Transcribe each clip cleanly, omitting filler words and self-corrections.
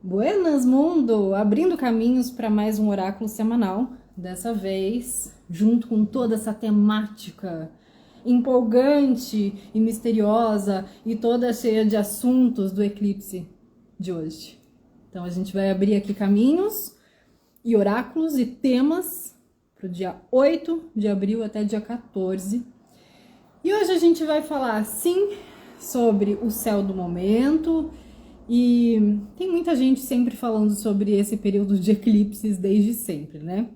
Buenas, mundo! Abrindo caminhos para mais um oráculo semanal, dessa vez, junto com toda essa temática empolgante e misteriosa e toda cheia de assuntos do eclipse de hoje. Então a gente vai abrir aqui caminhos e oráculos e temas para o dia 8 de abril até dia 14. E hoje a gente vai falar, sim, sobre o céu do momento. E tem muita gente sempre falando sobre esse período de eclipses desde sempre, né?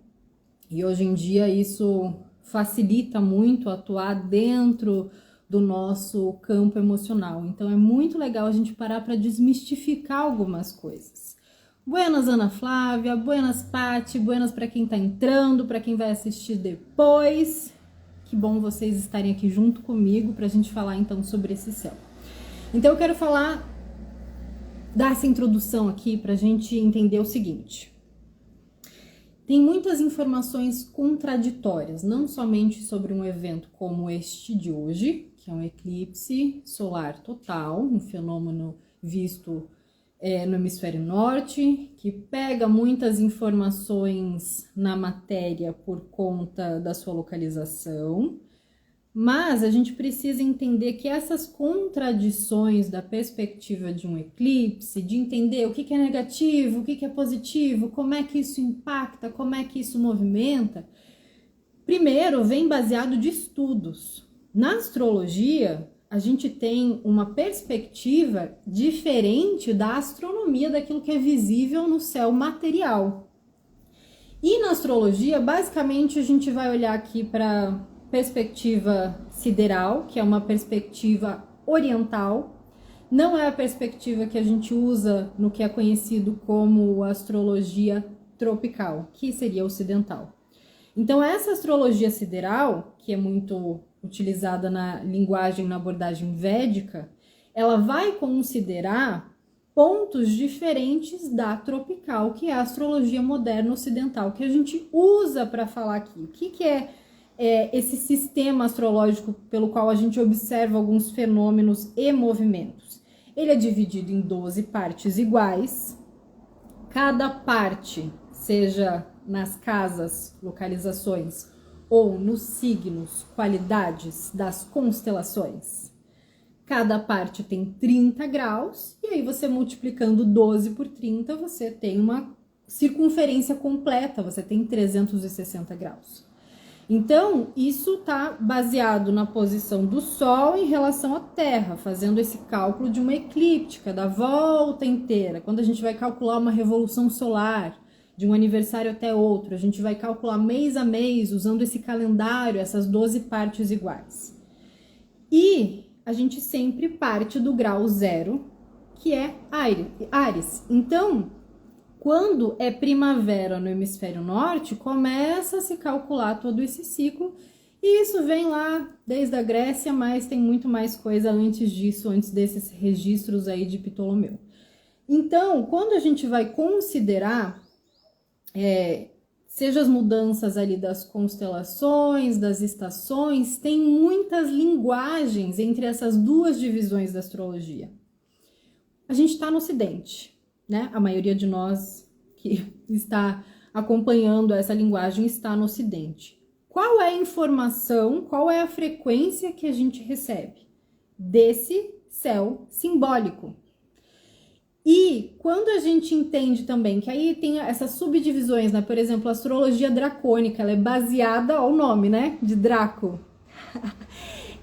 E hoje em dia isso facilita muito atuar dentro do nosso campo emocional. Então é muito legal a gente parar para desmistificar algumas coisas. Buenas, Ana Flávia, buenas, Pati, buenas para quem tá entrando, para quem vai assistir depois. Que bom vocês estarem aqui junto comigo para a gente falar então sobre esse céu. Então eu quero dar essa introdução aqui para a gente entender o seguinte. Tem muitas informações contraditórias, não somente sobre um evento como este de hoje, que é um eclipse solar total, um fenômeno visto no hemisfério norte, que pega muitas informações na matéria por conta da sua localização, mas a gente precisa entender que essas contradições da perspectiva de um eclipse, de entender o que é negativo, o que é positivo, como é que isso impacta, como é que isso movimenta, primeiro vem baseado de estudos. Na astrologia, a gente tem uma perspectiva diferente da astronomia, daquilo que é visível no céu material. E na astrologia, basicamente, a gente vai olhar aqui para perspectiva sideral, que é uma perspectiva oriental, não é a perspectiva que a gente usa no que é conhecido como astrologia tropical, que seria ocidental. Então essa astrologia sideral, que é muito utilizada na linguagem, na abordagem védica, ela vai considerar pontos diferentes da tropical, que é a astrologia moderna ocidental, que a gente usa para falar aqui. O que é esse sistema astrológico pelo qual a gente observa alguns fenômenos e movimentos? Ele é dividido em 12 partes iguais. Cada parte, seja nas casas, localizações, ou nos signos, qualidades das constelações, cada parte tem 30 graus, e aí você multiplicando 12 por 30, você tem uma circunferência completa, você tem 360 graus. Então, isso está baseado na posição do Sol em relação à Terra, fazendo esse cálculo de uma eclíptica, da volta inteira. Quando a gente vai calcular uma revolução solar, de um aniversário até outro, a gente vai calcular mês a mês, usando esse calendário, essas 12 partes iguais. E a gente sempre parte do grau zero, que é Áries. Então, quando é primavera no hemisfério norte, começa a se calcular todo esse ciclo, e isso vem lá desde a Grécia, mas tem muito mais coisa antes disso, antes desses registros aí de Ptolomeu. Então, quando a gente vai considerar, seja as mudanças ali das constelações, das estações, tem muitas linguagens entre essas duas divisões da astrologia. A gente está no Ocidente, né? A maioria de nós que está acompanhando essa linguagem está no Ocidente. Qual é a informação, qual é a frequência que a gente recebe desse céu simbólico? E quando a gente entende também que aí tem essas subdivisões, né? Por exemplo, a astrologia dracônica, ela é baseada, ao nome, né? De Draco.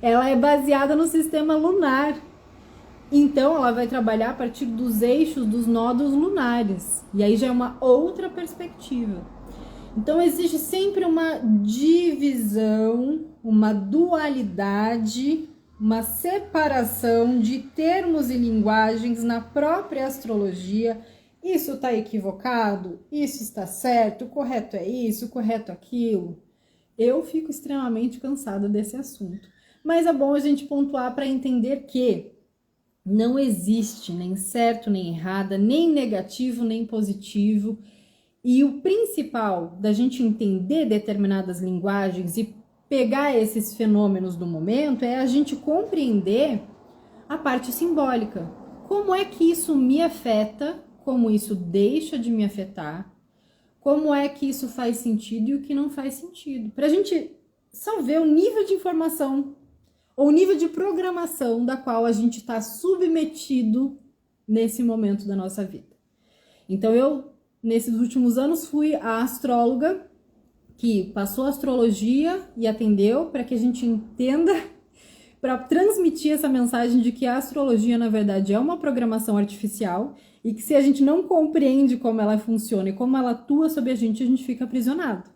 Ela é baseada no sistema lunar. Então, ela vai trabalhar a partir dos eixos dos nodos lunares. E aí já é uma outra perspectiva. Então, existe sempre uma divisão, uma dualidade, uma separação de termos e linguagens na própria astrologia. Isso está equivocado? Isso está certo? O correto é isso? O correto é aquilo? Eu fico extremamente cansada desse assunto. Mas é bom a gente pontuar para entender que não existe nem certo, nem errada, nem negativo, nem positivo. E o principal da gente entender determinadas linguagens e pegar esses fenômenos do momento é a gente compreender a parte simbólica. Como é que isso me afeta? como isso deixa de me afetar, como é que isso faz sentido e o que não faz sentido. Para a gente só ver o nível de informação ou o nível de programação da qual a gente está submetido nesse momento da nossa vida. Então eu, nesses últimos anos, fui a astróloga que passou a astrologia e atendeu para que a gente entenda, para transmitir essa mensagem de que a astrologia, na verdade, é uma programação artificial e que se a gente não compreende como ela funciona e como ela atua sobre a gente fica aprisionado.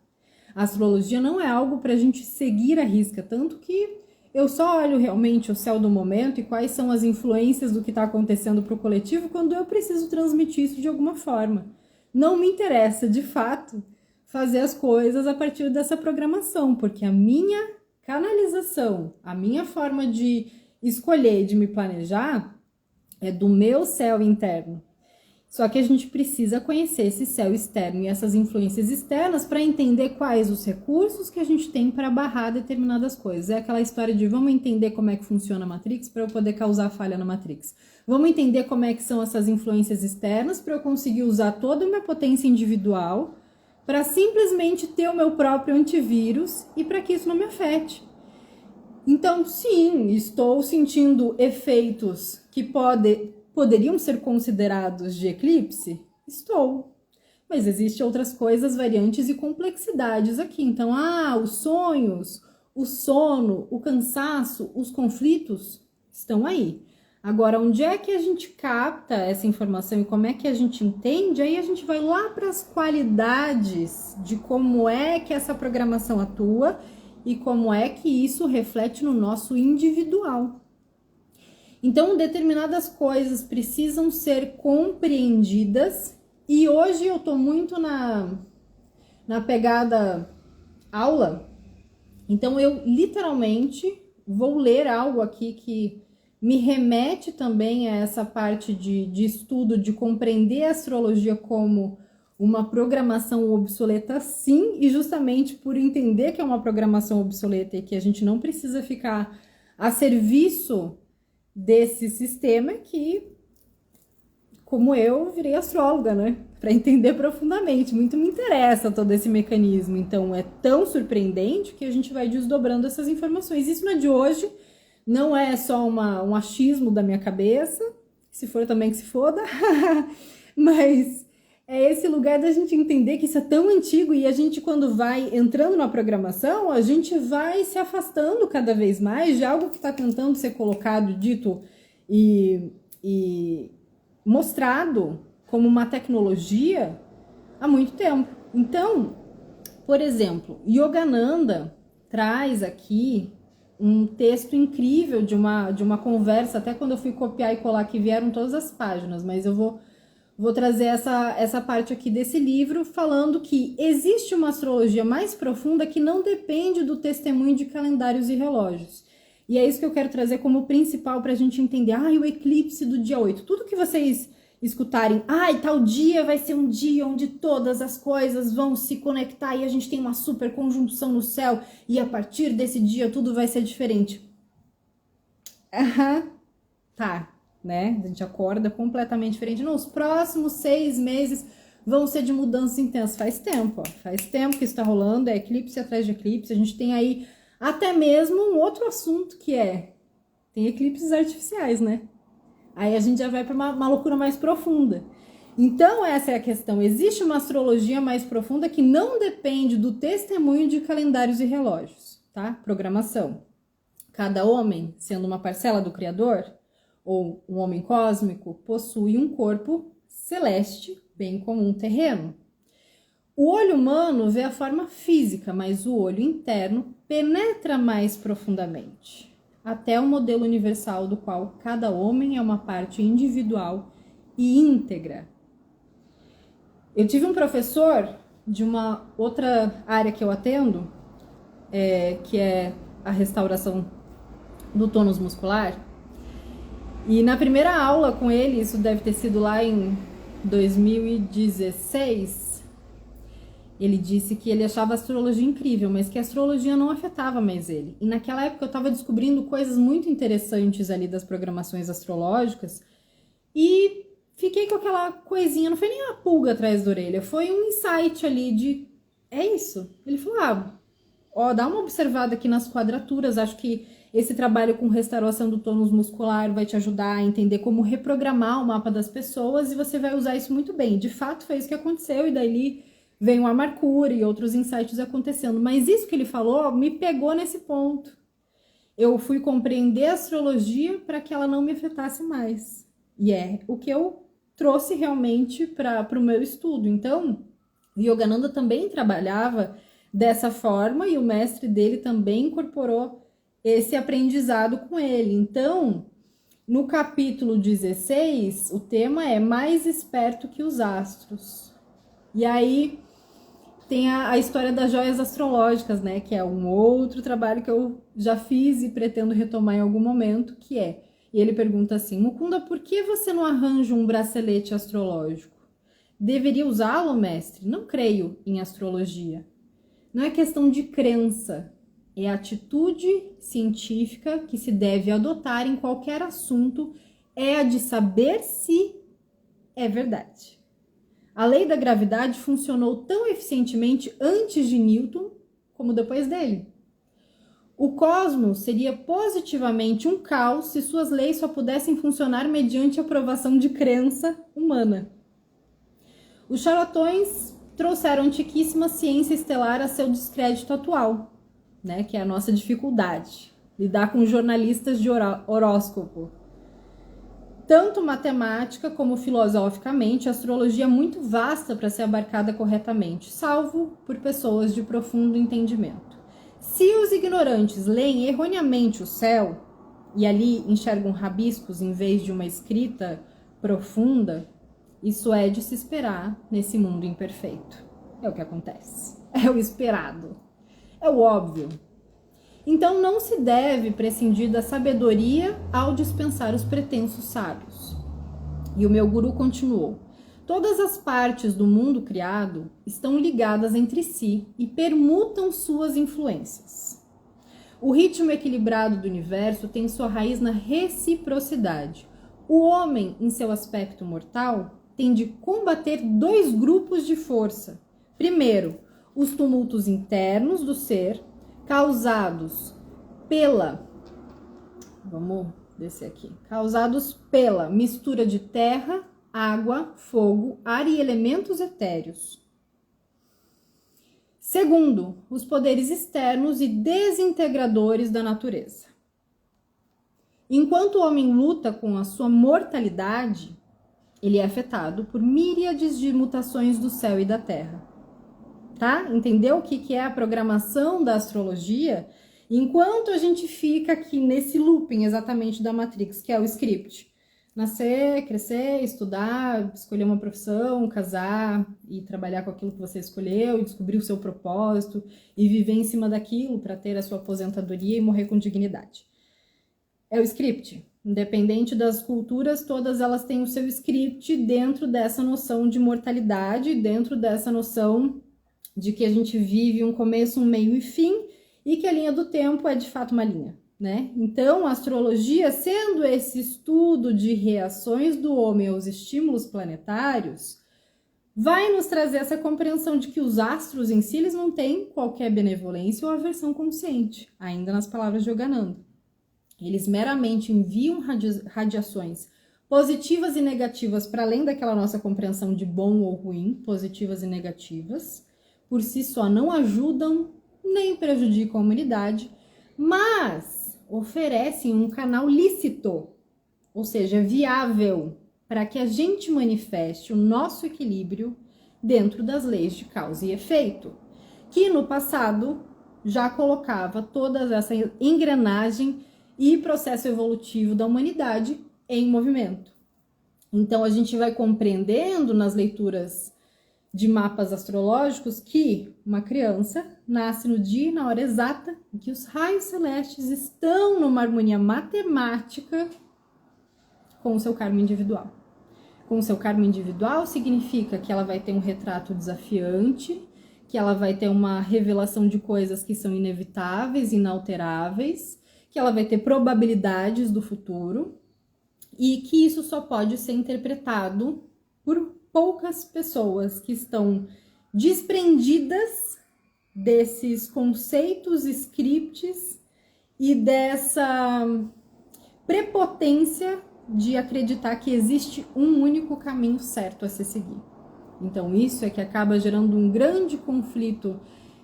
A astrologia não é algo para a gente seguir à risca, tanto que eu só olho realmente o céu do momento e quais são as influências do que está acontecendo para o coletivo quando eu preciso transmitir isso de alguma forma. Não me interessa, de fato, fazer as coisas a partir dessa programação, porque a minha canalização, a minha forma de escolher, de me planejar, é do meu céu interno. Só que a gente precisa conhecer esse céu externo e essas influências externas para entender quais os recursos que a gente tem para barrar determinadas coisas. É aquela história de vamos entender como é que funciona a Matrix para eu poder causar falha na Matrix. Vamos entender como é que são essas influências externas para eu conseguir usar toda a minha potência individual para simplesmente ter o meu próprio antivírus e para que isso não me afete. Então, sim, estou sentindo efeitos que poderiam ser considerados de eclipse? Estou. Mas existem outras coisas, variantes e complexidades aqui. Então, os sonhos, o sono, o cansaço, os conflitos estão aí. Agora, onde é que a gente capta essa informação e como é que a gente entende? Aí a gente vai lá para as qualidades de como é que essa programação atua e como é que isso reflete no nosso individual. Então, determinadas coisas precisam ser compreendidas e hoje eu tô muito na pegada aula. Então, eu literalmente vou ler algo aqui que me remete também a essa parte de estudo, de compreender a astrologia como uma programação obsoleta, sim, e justamente por entender que é uma programação obsoleta e que a gente não precisa ficar a serviço desse sistema que, como eu, virei astróloga, né? Para entender profundamente. Muito me interessa todo esse mecanismo. Então, é tão surpreendente que a gente vai desdobrando essas informações. Isso não é de hoje, não é só um achismo da minha cabeça. Se for também que se foda. Mas é esse lugar da gente entender que isso é tão antigo e a gente, quando vai entrando na programação, a gente vai se afastando cada vez mais de algo que está tentando ser colocado, dito e mostrado como uma tecnologia há muito tempo. Então, por exemplo, Yogananda traz aqui um texto incrível de uma conversa, até quando eu fui copiar e colar que vieram todas as páginas, mas eu vou trazer essa parte aqui desse livro, falando que existe uma astrologia mais profunda que não depende do testemunho de calendários e relógios. E é isso que eu quero trazer como principal para a gente entender. O eclipse do dia 8. Tudo que vocês escutarem, tal dia vai ser um dia onde todas as coisas vão se conectar e a gente tem uma super conjunção no céu e a partir desse dia tudo vai ser diferente. Tá. Né? A gente acorda completamente diferente. Nos próximos 6 meses vão ser de mudanças intensas. Faz tempo que isso tá rolando, é eclipse atrás de eclipse. A gente tem aí até mesmo um outro assunto que tem eclipses artificiais, né? Aí a gente já vai para uma loucura mais profunda. Então essa é a questão. Existe uma astrologia mais profunda que não depende do testemunho de calendários e relógios, tá? Programação. Cada homem, sendo uma parcela do Criador, ou um homem cósmico, possui um corpo celeste, bem como um terreno. O olho humano vê a forma física, mas o olho interno penetra mais profundamente, até o modelo universal do qual cada homem é uma parte individual e íntegra. Eu tive um professor de uma outra área que eu atendo, que é a restauração do tônus muscular. E na primeira aula com ele, isso deve ter sido lá em 2016, ele disse que ele achava a astrologia incrível, mas que a astrologia não afetava mais ele. E naquela época eu estava descobrindo coisas muito interessantes ali das programações astrológicas e fiquei com aquela coisinha, não foi nem uma pulga atrás da orelha, foi um insight ali de, é isso. Ele falou, ó, dá uma observada aqui nas quadraturas, acho que esse trabalho com restauração do tônus muscular vai te ajudar a entender como reprogramar o mapa das pessoas e você vai usar isso muito bem. De fato, foi isso que aconteceu e daí veio a Mercúrio e outros insights acontecendo. Mas isso que ele falou me pegou nesse ponto. Eu fui compreender a astrologia para que ela não me afetasse mais. E é o que eu trouxe realmente para o meu estudo. Então, Yogananda também trabalhava dessa forma e o mestre dele também incorporou esse aprendizado com ele. Então, no capítulo 16, o tema é mais esperto que os astros. E aí tem a história das joias astrológicas, né? Que é um outro trabalho que eu já fiz e pretendo retomar em algum momento, que é... E ele pergunta assim, Mukunda, por que você não arranja um bracelete astrológico? Deveria usá-lo, mestre? Não creio em astrologia. Não é questão de crença, é atitude científica que se deve adotar em qualquer assunto, é a de saber se é verdade. A lei da gravidade funcionou tão eficientemente antes de Newton como depois dele. O cosmos seria positivamente um caos se suas leis só pudessem funcionar mediante a aprovação de crença humana. Os charlatões trouxeram a antiquíssima ciência estelar a seu descrédito atual, né, que é a nossa dificuldade, lidar com jornalistas de horóscopo. Tanto matemática como filosoficamente, a astrologia é muito vasta para ser abarcada corretamente, salvo por pessoas de profundo entendimento. Se os ignorantes leem erroneamente o céu e ali enxergam rabiscos em vez de uma escrita profunda, isso é de se esperar nesse mundo imperfeito. É o que acontece. É o esperado. É o óbvio. Então não se deve prescindir da sabedoria ao dispensar os pretensos sábios. E o meu guru continuou. Todas as partes do mundo criado estão ligadas entre si e permutam suas influências. O ritmo equilibrado do universo tem sua raiz na reciprocidade. O homem, em seu aspecto mortal, tem de combater dois grupos de força. Primeiro, os tumultos internos do ser, causados pela... Vamos descer aqui. Causados pela mistura de terra, água, fogo, ar e elementos etéreos. Segundo, os poderes externos e desintegradores da natureza. Enquanto o homem luta com a sua mortalidade, ele é afetado por míriades de mutações do céu e da terra. Tá? Entendeu o que é a programação da astrologia? Enquanto a gente fica aqui nesse looping exatamente da Matrix, que é o script. Nascer, crescer, estudar, escolher uma profissão, casar e trabalhar com aquilo que você escolheu, e descobrir o seu propósito e viver em cima daquilo para ter a sua aposentadoria e morrer com dignidade. É o script. Independente das culturas, todas elas têm o seu script dentro dessa noção de mortalidade, dentro dessa noção de que a gente vive um começo, um meio e fim, e que a linha do tempo é de fato uma linha, né? Então, a astrologia, sendo esse estudo de reações do homem aos estímulos planetários, vai nos trazer essa compreensão de que os astros em si, eles não têm qualquer benevolência ou aversão consciente, ainda nas palavras de Yogananda. Eles meramente enviam radiações positivas e negativas para além daquela nossa compreensão de bom ou ruim, positivas e negativas. Por si só não ajudam nem prejudicam a humanidade, mas oferecem um canal lícito, ou seja, viável, para que a gente manifeste o nosso equilíbrio dentro das leis de causa e efeito, que no passado já colocava toda essa engrenagem e processo evolutivo da humanidade em movimento. Então a gente vai compreendendo nas leituras de mapas astrológicos que uma criança nasce no dia e na hora exata em que os raios celestes estão numa harmonia matemática com o seu karma individual. Com o seu karma individual significa que ela vai ter um retrato desafiante, que ela vai ter uma revelação de coisas que são inevitáveis, inalteráveis, que ela vai ter probabilidades do futuro e que isso só pode ser interpretado por poucas pessoas que estão desprendidas desses conceitos, scripts e dessa prepotência de acreditar que existe um único caminho certo a se seguir. Então, isso é que acaba gerando um grande conflito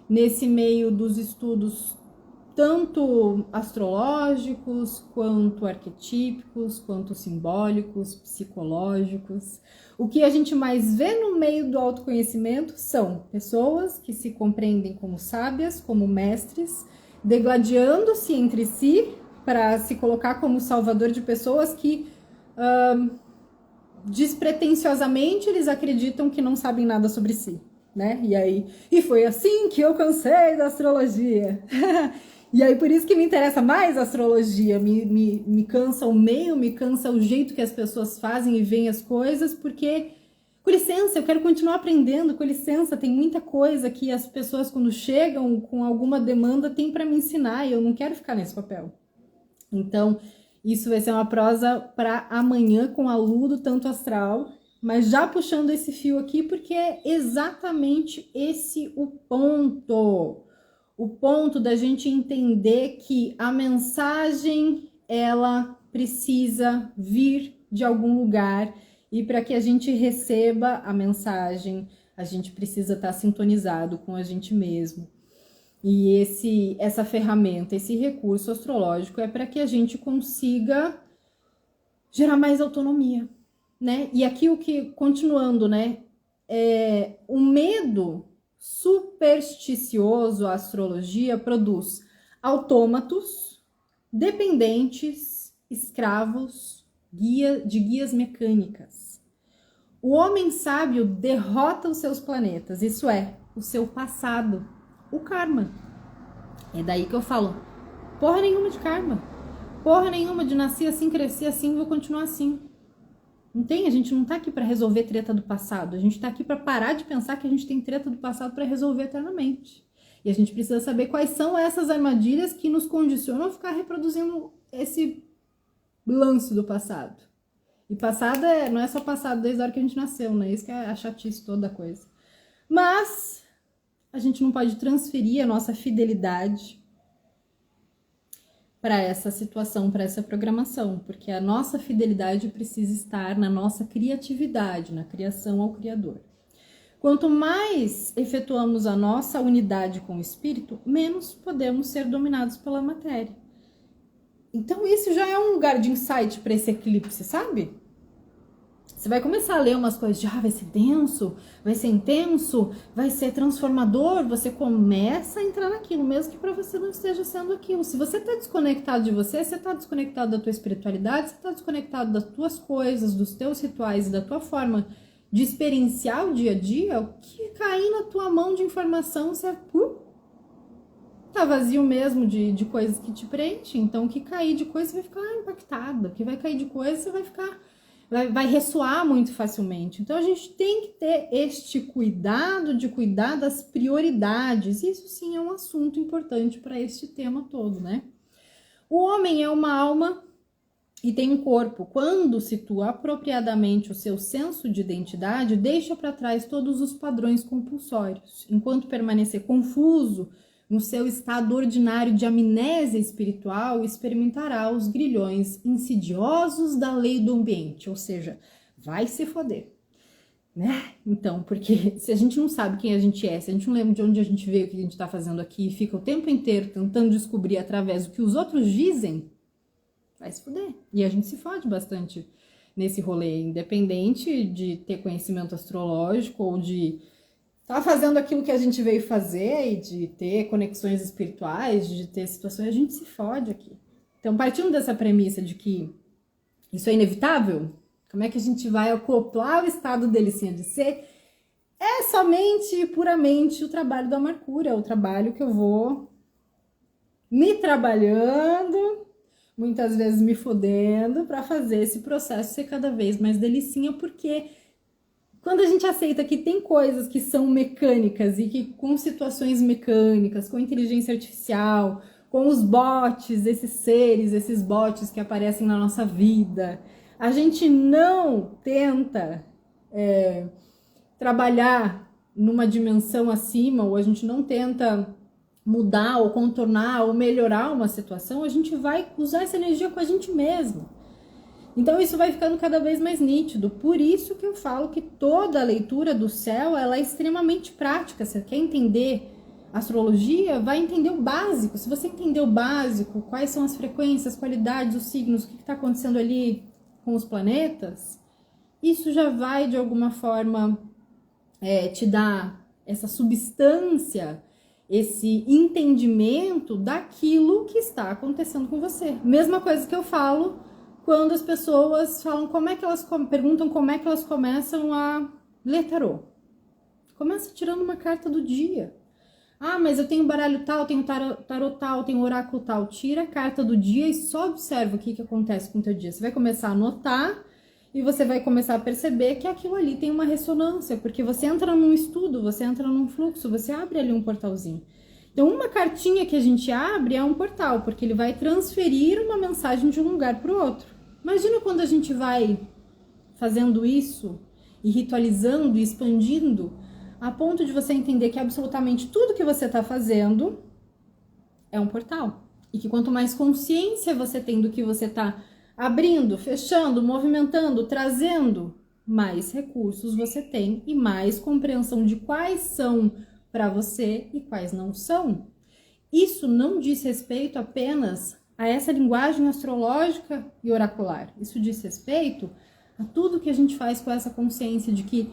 nesse meio dos estudos, tanto astrológicos, quanto arquetípicos, quanto simbólicos, psicológicos. O que a gente mais vê no meio do autoconhecimento são pessoas que se compreendem como sábias, como mestres, degladiando-se entre si para se colocar como salvador de pessoas que despretensiosamente eles acreditam que não sabem nada sobre si, né? E foi assim que eu cansei da astrologia. E aí por isso que me interessa mais a astrologia, me cansa o meio, me cansa o jeito que as pessoas fazem e veem as coisas, porque, com licença, eu quero continuar aprendendo, com licença, tem muita coisa que as pessoas quando chegam com alguma demanda têm para me ensinar e eu não quero ficar nesse papel. Então, isso vai ser uma prosa para amanhã com a Lu do Tanto Astral, mas já puxando esse fio aqui, porque é exatamente esse o ponto. O ponto da gente entender que a mensagem, ela precisa vir de algum lugar, e para que a gente receba a mensagem, a gente precisa estar sintonizado com a gente mesmo. E essa ferramenta, esse recurso astrológico é para que a gente consiga gerar mais autonomia, né? E aqui continuando, né? O medo supersticioso, a astrologia produz autômatos, dependentes, escravos, guias mecânicas. O homem sábio derrota os seus planetas, isso é, o seu passado. O karma. É daí que eu falo, porra nenhuma de karma. Porra nenhuma de nascer assim, crescer assim, vou continuar assim. Não tem, a gente não tá aqui para resolver treta do passado. A gente tá aqui para parar de pensar que a gente tem treta do passado para resolver eternamente. E a gente precisa saber quais são essas armadilhas que nos condicionam a ficar reproduzindo esse lance do passado. E passado não é só passado desde a hora que a gente nasceu, né? Isso que é a chatice toda da coisa. Mas a gente não pode transferir a nossa fidelidade para essa situação, para essa programação, porque a nossa fidelidade precisa estar na nossa criatividade, na criação ao Criador. Quanto mais efetuamos a nossa unidade com o Espírito, menos podemos ser dominados pela matéria. Então isso já é um lugar de insight para esse eclipse, sabe? Você vai começar a ler umas coisas de vai ser denso, vai ser intenso, vai ser transformador. Você começa a entrar naquilo, mesmo que para você não esteja sendo aquilo. Se você está desconectado de você, você está desconectado da tua espiritualidade, você está desconectado das tuas coisas, dos teus rituais e da tua forma de experienciar o dia a dia, o que cair na tua mão de informação, você tá vazio mesmo de coisas que te preenchem. Então, o que cair de coisa, você vai ficar impactado. O que vai cair de coisa, você vai ficar... vai ressoar muito facilmente. Então, a gente tem que ter este cuidado de cuidar das prioridades. Isso, sim, é um assunto importante para este tema todo, né? O homem é uma alma e tem um corpo. Quando situa apropriadamente o seu senso de identidade, deixa para trás todos os padrões compulsórios. Enquanto permanecer confuso no seu estado ordinário de amnésia espiritual, experimentará os grilhões insidiosos da lei do ambiente, ou seja, vai se foder, né? Então, porque se a gente não sabe quem a gente é, se a gente não lembra de onde a gente veio, o que a gente tá fazendo aqui, e fica o tempo inteiro tentando descobrir através do que os outros dizem, vai se foder. E a gente se fode bastante nesse rolê, independente de ter conhecimento astrológico ou de tá fazendo aquilo que a gente veio fazer e de ter conexões espirituais, de ter situações, a gente se fode aqui. Então, partindo dessa premissa de que isso é inevitável, como é que a gente vai acoplar o estado delicinha de ser? É somente e puramente o trabalho da Mercúrio, é o trabalho que eu vou me trabalhando, muitas vezes me fodendo, para fazer esse processo ser cada vez mais delicinha, porque quando a gente aceita que tem coisas que são mecânicas e que com situações mecânicas, com inteligência artificial, com os bots, esses seres, esses bots que aparecem na nossa vida, a gente não tenta trabalhar numa dimensão acima, ou a gente não tenta mudar ou contornar ou melhorar uma situação, a gente vai usar essa energia com a gente mesmo. Então isso vai ficando cada vez mais nítido. Por isso que eu falo que toda a leitura do céu, ela é extremamente prática. Você quer entender astrologia, vai entender o básico. Se você entender o básico, quais são as frequências, qualidades, os signos, o que está acontecendo ali com os planetas, isso já vai de alguma forma te dar essa substância, esse entendimento daquilo que está acontecendo com você. Mesma coisa que eu falo quando as pessoas falam perguntam como é que elas começam a ler tarô. Começa tirando uma carta do dia. Ah, mas eu tenho baralho tal, tenho tarô tal, tenho oráculo tal. Tira a carta do dia e só observa o que acontece com o teu dia. Você vai começar a anotar e você vai começar a perceber que aquilo ali tem uma ressonância, porque você entra num estudo, você entra num fluxo, você abre ali um portalzinho. Então, uma cartinha que a gente abre é um portal, porque ele vai transferir uma mensagem de um lugar para o outro. Imagina quando a gente vai fazendo isso e ritualizando e expandindo, a ponto de você entender que absolutamente tudo que você está fazendo é um portal. E que quanto mais consciência você tem do que você está abrindo, fechando, movimentando, trazendo, mais recursos você tem e mais compreensão de quais são para você e quais não são. Isso não diz respeito apenas a essa linguagem astrológica e oracular. Isso diz respeito a tudo que a gente faz com essa consciência de que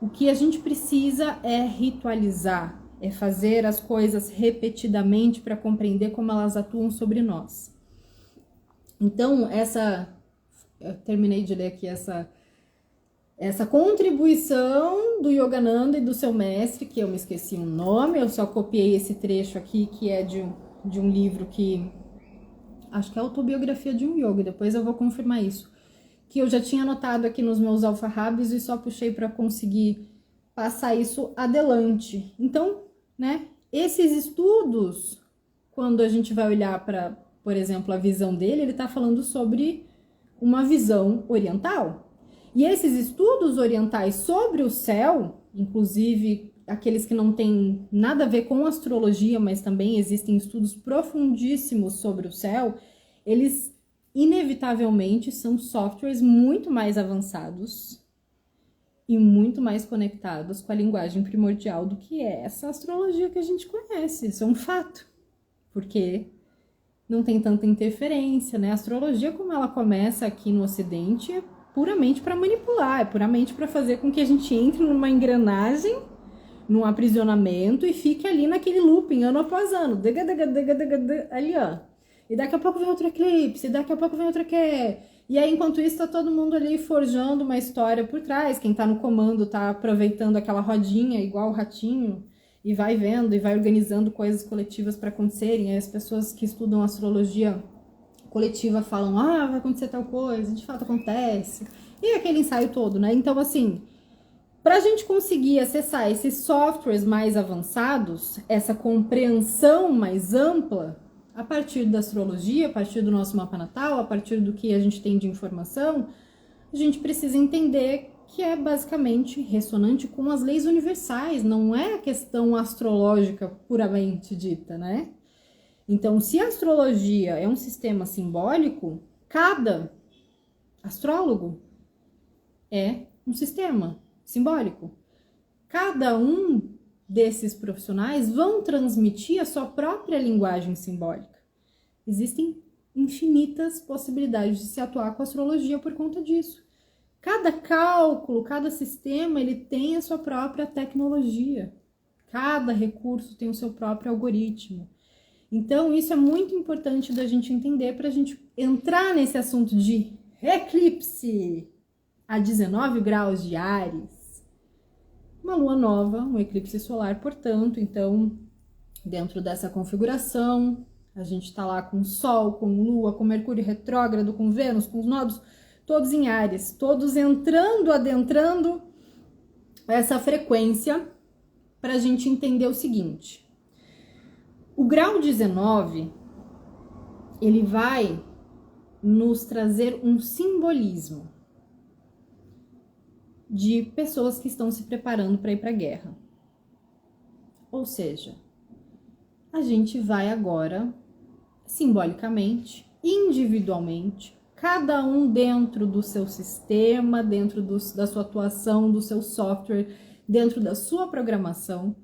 o que a gente precisa é ritualizar, é fazer as coisas repetidamente para compreender como elas atuam sobre nós. Então, eu terminei de ler aqui essa contribuição do Yogananda e do seu mestre, que eu me esqueci o nome, eu só copiei esse trecho aqui, que é de um livro que acho que é a autobiografia de um yoga, depois eu vou confirmar isso, que eu já tinha anotado aqui nos meus alfarrábios e só puxei para conseguir passar isso adelante. Então, né, esses estudos, quando a gente vai olhar para, por exemplo, a visão dele, ele está falando sobre uma visão oriental. E esses estudos orientais sobre o céu, inclusive aqueles que não têm nada a ver com astrologia, mas também existem estudos profundíssimos sobre o céu, eles inevitavelmente são softwares muito mais avançados e muito mais conectados com a linguagem primordial do que é essa astrologia que a gente conhece. Isso é um fato, porque não tem tanta interferência, né? A astrologia, como ela começa aqui no Ocidente, é puramente para manipular, é puramente para fazer com que a gente entre numa engrenagem, num aprisionamento e fique ali naquele looping ano após ano, ali ó. E daqui a pouco vem outro eclipse, e daqui a pouco vem outra que E aí, enquanto isso, tá todo mundo ali forjando uma história por trás. Quem tá no comando tá aproveitando aquela rodinha, igual o ratinho, e vai vendo, e vai organizando coisas coletivas para acontecerem. Aí as pessoas que estudam astrologia coletiva falam, vai acontecer tal coisa, de fato acontece. E aquele ensaio todo, né? Então, assim, para a gente conseguir acessar esses softwares mais avançados, essa compreensão mais ampla, a partir da astrologia, a partir do nosso mapa natal, a partir do que a gente tem de informação, a gente precisa entender que é basicamente ressonante com as leis universais, não é a questão astrológica puramente dita, né? Então, se a astrologia é um sistema simbólico, cada astrólogo é um sistema simbólico. Cada um desses profissionais vão transmitir a sua própria linguagem simbólica. Existem infinitas possibilidades de se atuar com a astrologia por conta disso. Cada cálculo, cada sistema, ele tem a sua própria tecnologia. Cada recurso tem o seu próprio algoritmo. Então, isso é muito importante da gente entender para a gente entrar nesse assunto de eclipse a 19 graus de Áries. Uma lua nova, um eclipse solar, portanto, então, dentro dessa configuração, a gente está lá com Sol, com Lua, com Mercúrio retrógrado, com Vênus, com os nodos, todos em Áries, todos adentrando essa frequência, para a gente entender o seguinte. O grau 19, ele vai nos trazer um simbolismo. de pessoas que estão se preparando para ir para a guerra. Ou seja, a gente vai agora, simbolicamente, individualmente, cada um dentro do seu sistema, dentro da sua atuação, do seu software, dentro da sua programação,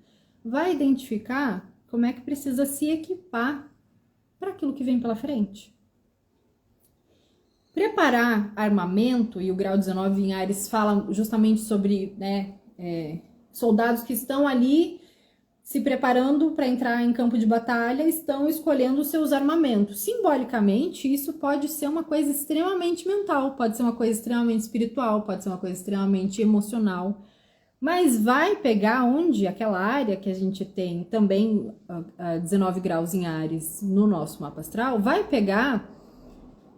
vai identificar como é que precisa se equipar para aquilo que vem pela frente. Preparar armamento, e o grau 19 em Áries fala justamente sobre soldados que estão ali se preparando para entrar em campo de batalha, estão escolhendo os seus armamentos. Simbolicamente, isso pode ser uma coisa extremamente mental, pode ser uma coisa extremamente espiritual, pode ser uma coisa extremamente emocional, mas vai pegar onde aquela área que a gente tem também 19 graus em Áries no nosso mapa astral, vai pegar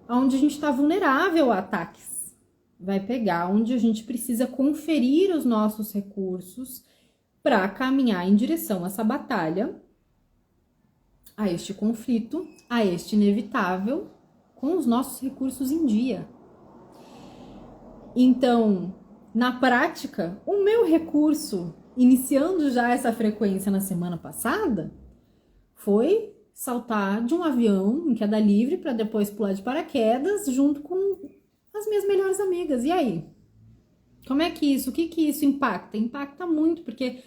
onde a gente está vulnerável a ataques, vai pegar onde a gente precisa conferir os nossos recursos para caminhar em direção a essa batalha, a este conflito, a este inevitável, com os nossos recursos em dia. Então, na prática, o meu recurso, iniciando já essa frequência na semana passada, foi saltar de um avião em queda livre para depois pular de paraquedas junto com as minhas melhores amigas. E aí? Como é que isso, o que isso impacta? Impacta muito, porque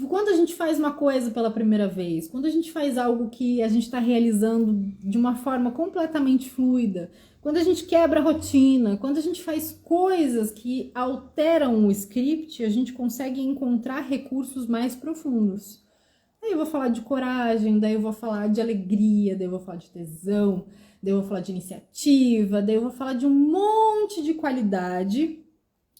quando a gente faz uma coisa pela primeira vez, quando a gente faz algo que a gente está realizando de uma forma completamente fluida, quando a gente quebra a rotina, quando a gente faz coisas que alteram o script, a gente consegue encontrar recursos mais profundos. Daí eu vou falar de coragem, daí eu vou falar de alegria, daí eu vou falar de tesão, daí eu vou falar de iniciativa, daí eu vou falar de um monte de qualidade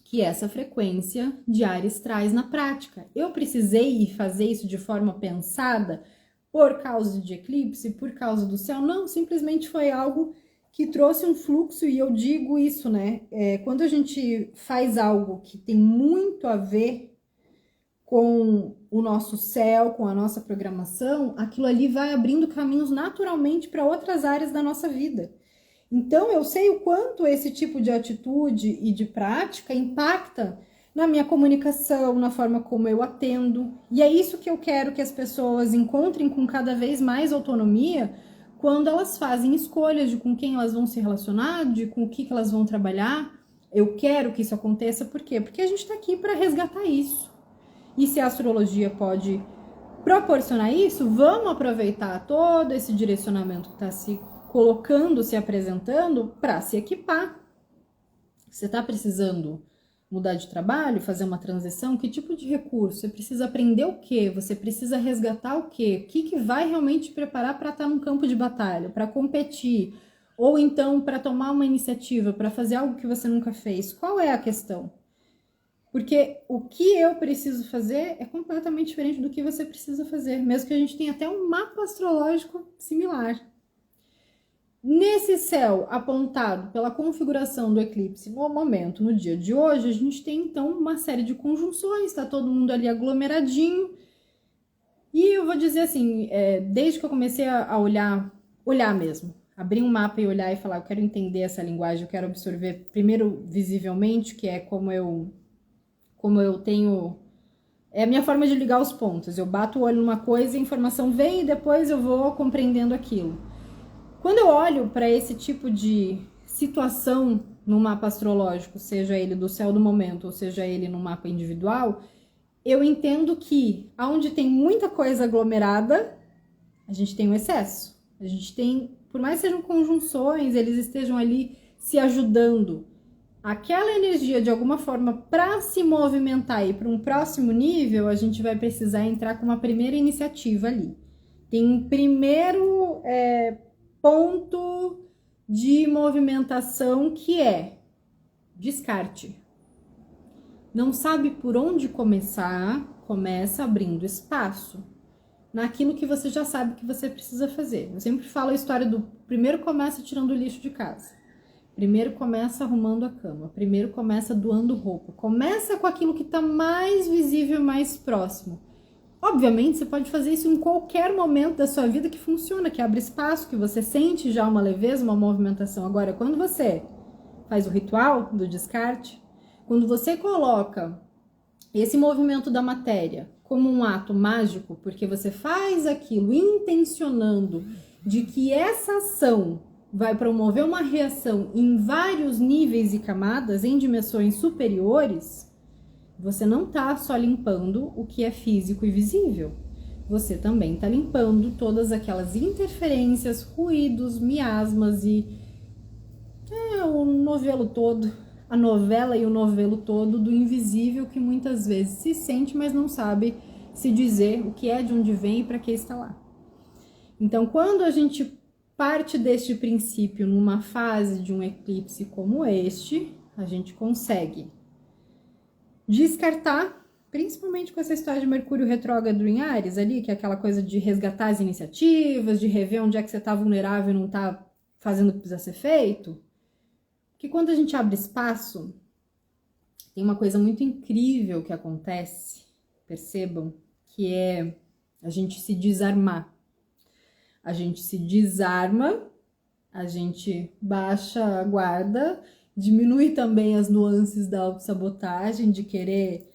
que essa frequência de Áries traz na prática. Eu precisei fazer isso de forma pensada por causa de eclipse, por causa do céu? Não, simplesmente foi algo que trouxe um fluxo, e eu digo isso, né? Quando a gente faz algo que tem muito a ver com o nosso céu, com a nossa programação, aquilo ali vai abrindo caminhos naturalmente para outras áreas da nossa vida. Então, eu sei o quanto esse tipo de atitude e de prática impacta na minha comunicação, na forma como eu atendo. E é isso que eu quero que as pessoas encontrem com cada vez mais autonomia quando elas fazem escolhas de com quem elas vão se relacionar, de com o que elas vão trabalhar. Eu quero que isso aconteça, por quê? Porque a gente está aqui para resgatar isso. E se a astrologia pode proporcionar isso, vamos aproveitar todo esse direcionamento que está se colocando, se apresentando, para se equipar. Você está precisando mudar de trabalho, fazer uma transição? Que tipo de recurso? Você precisa aprender o quê? Você precisa resgatar o quê? O que vai realmente te preparar para estar num campo de batalha, para competir? Ou então para tomar uma iniciativa, para fazer algo que você nunca fez? Qual é a questão? Porque o que eu preciso fazer é completamente diferente do que você precisa fazer, mesmo que a gente tenha até um mapa astrológico similar. Nesse céu apontado pela configuração do eclipse no momento, no dia de hoje, a gente tem então uma série de conjunções, está todo mundo ali aglomeradinho. E eu vou dizer assim, desde que eu comecei a olhar mesmo, abrir um mapa e olhar e falar, eu quero entender essa linguagem, eu quero absorver primeiro visivelmente, que é como eu tenho... É a minha forma de ligar os pontos. Eu bato o olho numa coisa, a informação vem e depois eu vou compreendendo aquilo. Quando eu olho para esse tipo de situação no mapa astrológico, seja ele do céu do momento, ou seja ele no mapa individual, eu entendo que onde tem muita coisa aglomerada, a gente tem um excesso. A gente tem, por mais que sejam conjunções, eles estejam ali se ajudando. Aquela energia, de alguma forma, para se movimentar e para um próximo nível, a gente vai precisar entrar com uma primeira iniciativa ali. Tem um primeiro ponto de movimentação que é descarte. Não sabe por onde começar, começa abrindo espaço naquilo que você já sabe que você precisa fazer. Eu sempre falo a história do primeiro começa tirando o lixo de casa. Primeiro começa arrumando a cama, primeiro começa doando roupa. Começa com aquilo que está mais visível, mais próximo. Obviamente, você pode fazer isso em qualquer momento da sua vida que funciona, que abre espaço, que você sente já uma leveza, uma movimentação. Agora, quando você faz o ritual do descarte, Quando você coloca esse movimento da matéria como um ato mágico, porque você faz aquilo intencionando de que essa ação vai promover uma reação em vários níveis e camadas, em dimensões superiores, você não está só limpando o que é físico e visível. Você também está limpando todas aquelas interferências, ruídos, miasmas e o novelo todo, a novela e o novelo todo do invisível que muitas vezes se sente, mas não sabe se dizer o que é, de onde vem e para que está lá. Então, quando a gente parte deste princípio numa fase de um eclipse como este, a gente consegue descartar, principalmente com essa história de Mercúrio retrógrado em Áries ali, que é aquela coisa de resgatar as iniciativas, de rever onde é que você está vulnerável e não está fazendo o que precisa ser feito. Que quando a gente abre espaço, tem uma coisa muito incrível que acontece, percebam, que é a gente se desarmar. A gente se desarma, a gente baixa a guarda, diminui também as nuances da autossabotagem, de querer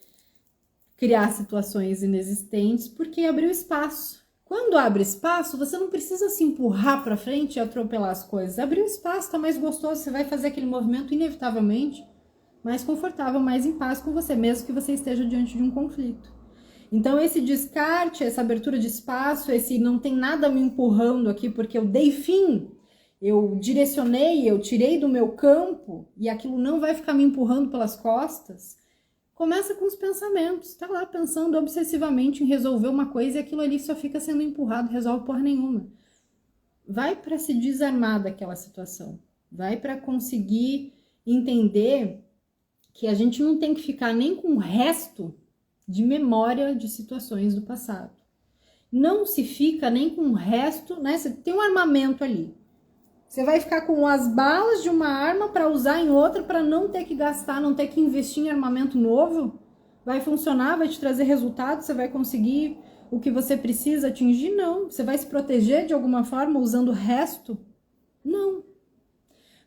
criar situações inexistentes, porque abriu espaço. Quando abre espaço, você não precisa se empurrar para frente e atropelar as coisas. Abriu espaço, tá mais gostoso, você vai fazer aquele movimento inevitavelmente mais confortável, mais em paz com você, mesmo que você esteja diante de um conflito. Então esse descarte, essa abertura de espaço, esse não tem nada me empurrando aqui porque eu dei fim, eu direcionei, eu tirei do meu campo e aquilo não vai ficar me empurrando pelas costas. Começa com os pensamentos, tá lá pensando obsessivamente em resolver uma coisa e aquilo ali só fica sendo empurrado, resolve porra nenhuma. Vai para se desarmar daquela situação, vai para conseguir entender que a gente não tem que ficar nem com o resto de memória de situações do passado. Não se fica nem com o resto, né? Você tem um armamento ali. Você vai ficar com as balas de uma arma para usar em outra, para não ter que gastar, não ter que investir em armamento novo? Vai funcionar? Vai te trazer resultado? Você vai conseguir o que você precisa atingir? Não. Você vai se proteger de alguma forma usando o resto? Não.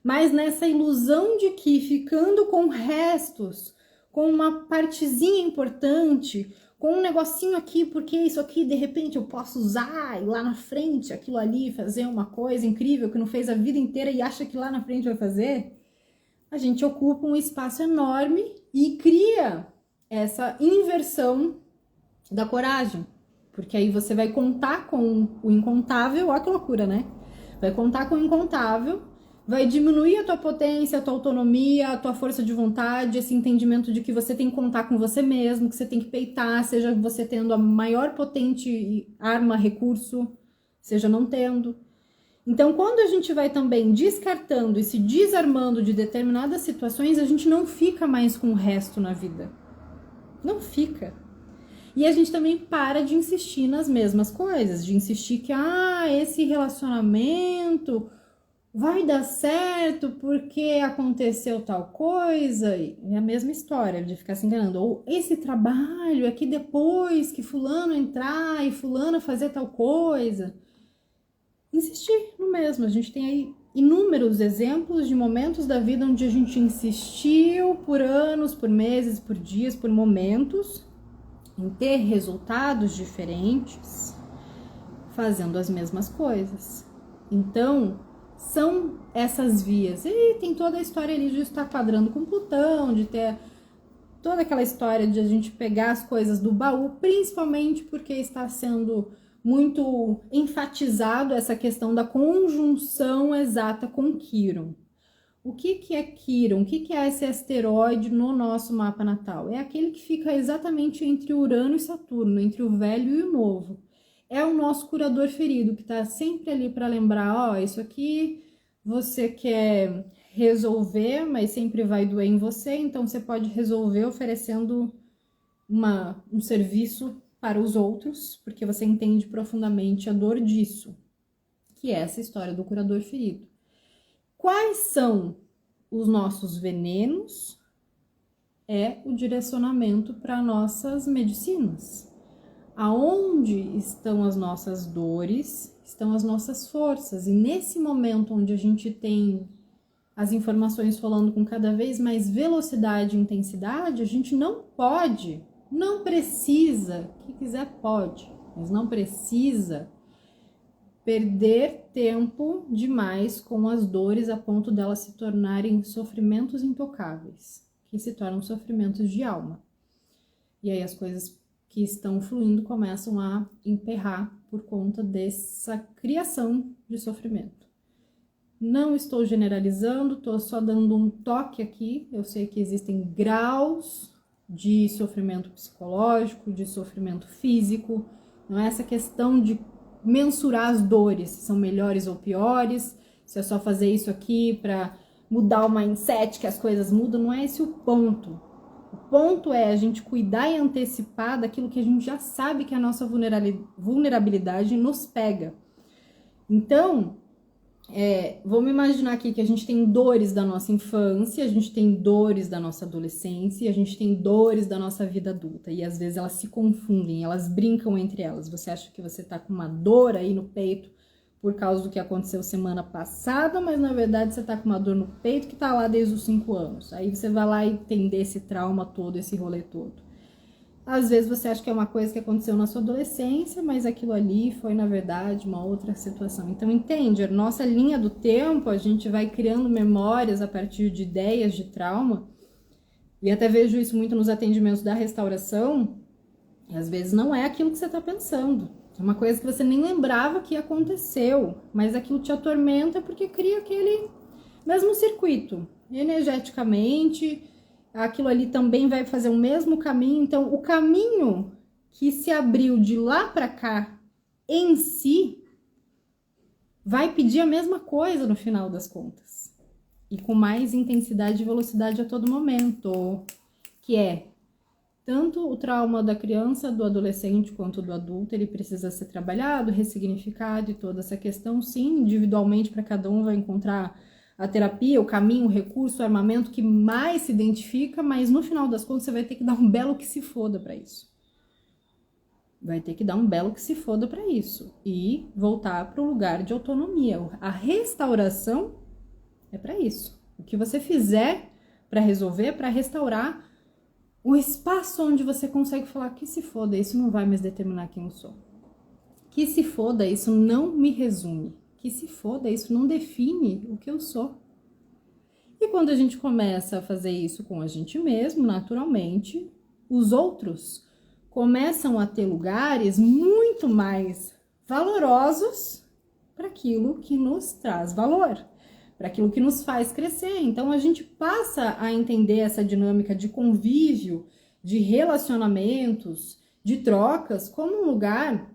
Mas nessa ilusão de que ficando com restos, com uma partezinha importante, com um negocinho aqui, porque isso aqui de repente eu posso usar e lá na frente aquilo ali fazer uma coisa incrível que não fez a vida inteira e acha que lá na frente vai fazer, a gente ocupa um espaço enorme e cria essa inversão da coragem, porque aí você vai contar com o incontável, olha que loucura, né? Vai contar com o incontável, vai diminuir a tua potência, a tua autonomia, a tua força de vontade, esse entendimento de que você tem que contar com você mesmo, que você tem que peitar, seja você tendo a maior potente arma, recurso, seja não tendo. Então, quando a gente vai também descartando e se desarmando de determinadas situações, a gente não fica mais com o resto na vida. Não fica. E a gente também para de insistir nas mesmas coisas, de insistir que, esse relacionamento vai dar certo porque aconteceu tal coisa, e é a mesma história de ficar se enganando. Ou esse trabalho é que depois que fulano entrar e fulano fazer tal coisa. Insistir no mesmo. A gente tem aí inúmeros exemplos de momentos da vida onde a gente insistiu por anos, por meses, por dias, por momentos, em ter resultados diferentes, fazendo as mesmas coisas. Então, são essas vias. E tem toda a história ali de estar quadrando com Plutão, de ter toda aquela história de a gente pegar as coisas do baú, principalmente porque está sendo muito enfatizado essa questão da conjunção exata com Quiron. O que é Quiron? O que é esse asteroide no nosso mapa natal? É aquele que fica exatamente entre Urano e Saturno, entre o velho e o novo. É o nosso curador ferido, que está sempre ali para lembrar, isso aqui você quer resolver, mas sempre vai doer em você, então você pode resolver oferecendo um serviço para os outros, porque você entende profundamente a dor disso, que é essa história do curador ferido. Quais são os nossos venenos? É o direcionamento para nossas medicinas. Aonde estão as nossas dores, estão as nossas forças. E nesse momento onde a gente tem as informações falando com cada vez mais velocidade e intensidade, a gente não pode, não precisa, quem quiser pode, mas não precisa perder tempo demais com as dores a ponto delas se tornarem sofrimentos intocáveis, que se tornam sofrimentos de alma. E aí as coisas que estão fluindo começam a emperrar por conta dessa criação de sofrimento. Não estou generalizando, estou só dando um toque aqui. Eu sei que existem graus de sofrimento psicológico, de sofrimento físico. Não é essa questão de mensurar as dores, se são melhores ou piores, se é só fazer isso aqui para mudar o mindset, que as coisas mudam. Não é esse o ponto. O ponto é a gente cuidar e antecipar daquilo que a gente já sabe que a nossa vulnerabilidade nos pega. Então, vamos imaginar aqui que a gente tem dores da nossa infância, a gente tem dores da nossa adolescência, a gente tem dores da nossa vida adulta. E às vezes elas se confundem, elas brincam entre elas. Você acha que você tá com uma dor aí no peito por causa do que aconteceu semana passada, mas na verdade você tá com uma dor no peito que tá lá desde os 5 anos. Aí você vai lá e entender esse trauma todo, esse rolê todo. Às vezes você acha que é uma coisa que aconteceu na sua adolescência, mas aquilo ali foi, na verdade, uma outra situação. Então, entende? A nossa linha do tempo, a gente vai criando memórias a partir de ideias de trauma. E até vejo isso muito nos atendimentos da restauração. E às vezes não é aquilo que você está pensando. É uma coisa que você nem lembrava que aconteceu. Mas aquilo te atormenta porque cria aquele mesmo circuito. Energeticamente, aquilo ali também vai fazer o mesmo caminho. Então, o caminho que se abriu de lá para cá em si vai pedir a mesma coisa no final das contas. E com mais intensidade e velocidade a todo momento. Que é tanto o trauma da criança, do adolescente, quanto do adulto, ele precisa ser trabalhado, ressignificado e toda essa questão, sim, individualmente para cada um vai encontrar a terapia, o caminho, o recurso, o armamento que mais se identifica, mas no final das contas você vai ter que dar um belo que se foda para isso. Vai ter que dar um belo que se foda para isso e voltar para o lugar de autonomia. A restauração é para isso. O que você fizer para resolver, para restaurar o espaço onde você consegue falar que se foda, isso não vai mais determinar quem eu sou. Que se foda, isso não me resume. Que se foda, isso não define o que eu sou. E quando a gente começa a fazer isso com a gente mesmo, naturalmente, os outros começam a ter lugares muito mais valorosos para aquilo que nos traz valor, para aquilo que nos faz crescer. Então a gente passa a entender essa dinâmica de convívio, de relacionamentos, de trocas, como um lugar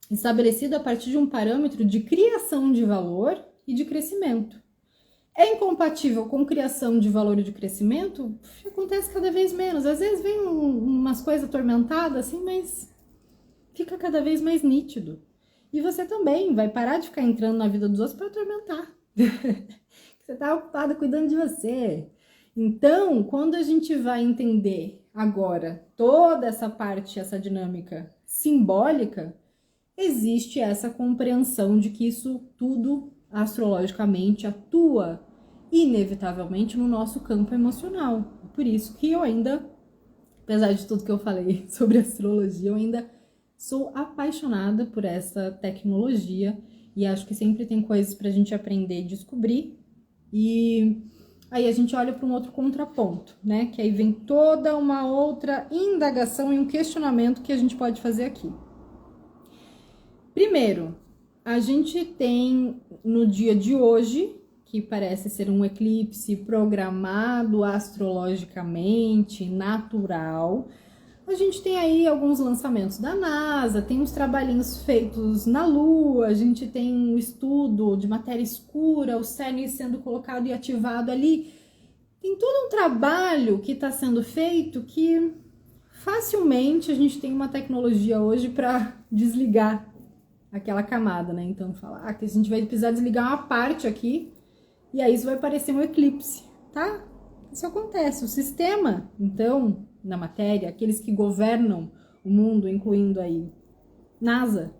estabelecido a partir de um parâmetro de criação de valor e de crescimento. É incompatível com criação de valor e de crescimento? Acontece cada vez menos. Às vezes vem umas coisas atormentadas assim, mas fica cada vez mais nítido. E você também vai parar de ficar entrando na vida dos outros para atormentar. Você está ocupado cuidando de você. Então, quando a gente vai entender agora toda essa parte, essa dinâmica simbólica, existe essa compreensão de que isso tudo astrologicamente atua inevitavelmente no nosso campo emocional. Por isso que eu ainda, apesar de tudo que eu falei sobre astrologia, eu ainda sou apaixonada por essa tecnologia e acho que sempre tem coisas pra gente aprender e descobrir. E aí a gente olha para um outro contraponto, né? Que aí vem toda uma outra indagação e um questionamento que a gente pode fazer aqui. Primeiro, a gente tem no dia de hoje, que parece ser um eclipse programado astrologicamente, natural, a gente tem aí alguns lançamentos da NASA, tem uns trabalhinhos feitos na Lua, a gente tem um estudo de matéria escura, o CERN sendo colocado e ativado ali. Tem todo um trabalho que está sendo feito que facilmente a gente tem uma tecnologia hoje para desligar aquela camada, né? Então, falar que a gente vai precisar desligar uma parte aqui e aí isso vai parecer um eclipse, tá? Isso acontece. O sistema, então, na matéria, aqueles que governam o mundo, incluindo aí NASA,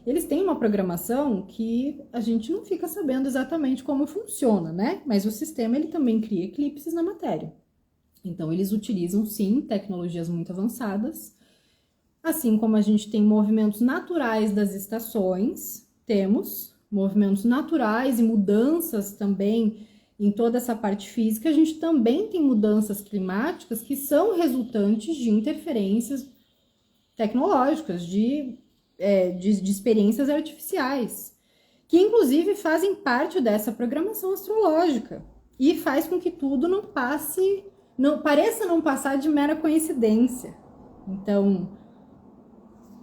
eles têm uma programação que a gente não fica sabendo exatamente como funciona, né? Mas o sistema, ele também cria eclipses na matéria. Então, eles utilizam, sim, tecnologias muito avançadas, assim como a gente tem movimentos naturais das estações, temos movimentos naturais e mudanças também em toda essa parte física, a gente também tem mudanças climáticas que são resultantes de interferências tecnológicas, de experiências artificiais, que inclusive fazem parte dessa programação astrológica e faz com que tudo não pareça não passar de mera coincidência. Então,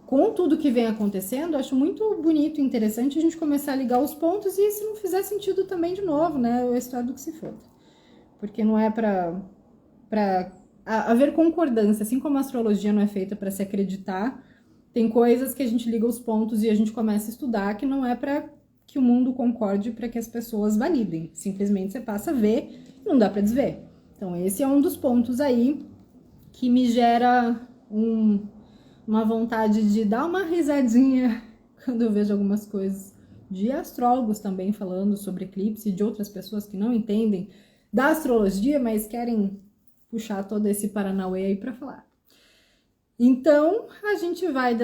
com tudo que vem acontecendo, acho muito bonito e interessante a gente começar a ligar os pontos e, se não fizer sentido também, de novo, né, a história do que se foda. Porque não é para haver concordância, assim como a astrologia não é feita para se acreditar, tem coisas que a gente liga os pontos e a gente começa a estudar que não é para que o mundo concorde, para que as pessoas validem. Simplesmente você passa a ver e não dá para desver. Então, esse é um dos pontos aí que me gera uma vontade de dar uma risadinha quando eu vejo algumas coisas de astrólogos também falando sobre eclipse, de outras pessoas que não entendem da astrologia, mas querem puxar todo esse paranauê aí para falar. Então, a gente vai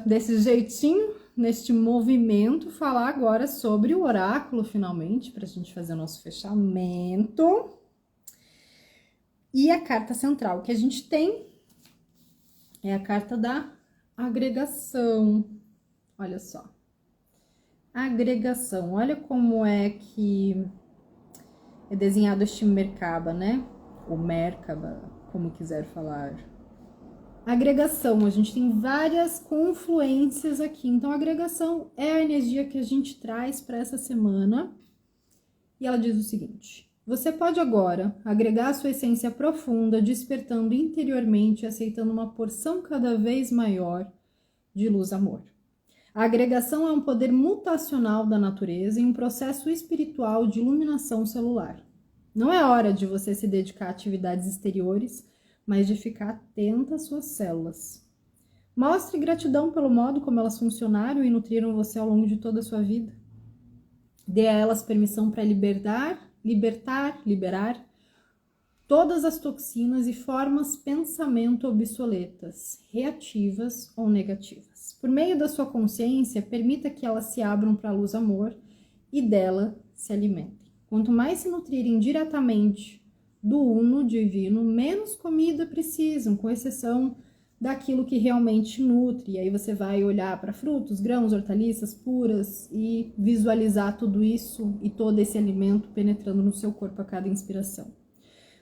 desse jeitinho, neste movimento, falar agora sobre o oráculo, finalmente, para a gente fazer o nosso fechamento. E a carta central que a gente tem é a carta da agregação. Olha só. Agregação. Olha como é que é desenhado este Merkaba, né? Ou Merkaba, como quiser falar. Agregação. A gente tem várias confluências aqui. Então, a agregação é a energia que a gente traz para essa semana. E ela diz o seguinte: você pode agora agregar a sua essência profunda, despertando interiormente e aceitando uma porção cada vez maior de luz-amor. A agregação é um poder mutacional da natureza e um processo espiritual de iluminação celular. Não é hora de você se dedicar a atividades exteriores, mas de ficar atenta às suas células. Mostre gratidão pelo modo como elas funcionaram e nutriram você ao longo de toda a sua vida. Dê a elas permissão para liberar todas as toxinas e formas pensamento obsoletas, reativas ou negativas. Por meio da sua consciência, permita que elas se abram para a luz amor e dela se alimentem. Quanto mais se nutrirem diretamente do uno divino, menos comida precisam, com exceção daquilo que realmente nutre. E aí você vai olhar para frutos, grãos, hortaliças puras e visualizar tudo isso e todo esse alimento penetrando no seu corpo a cada inspiração.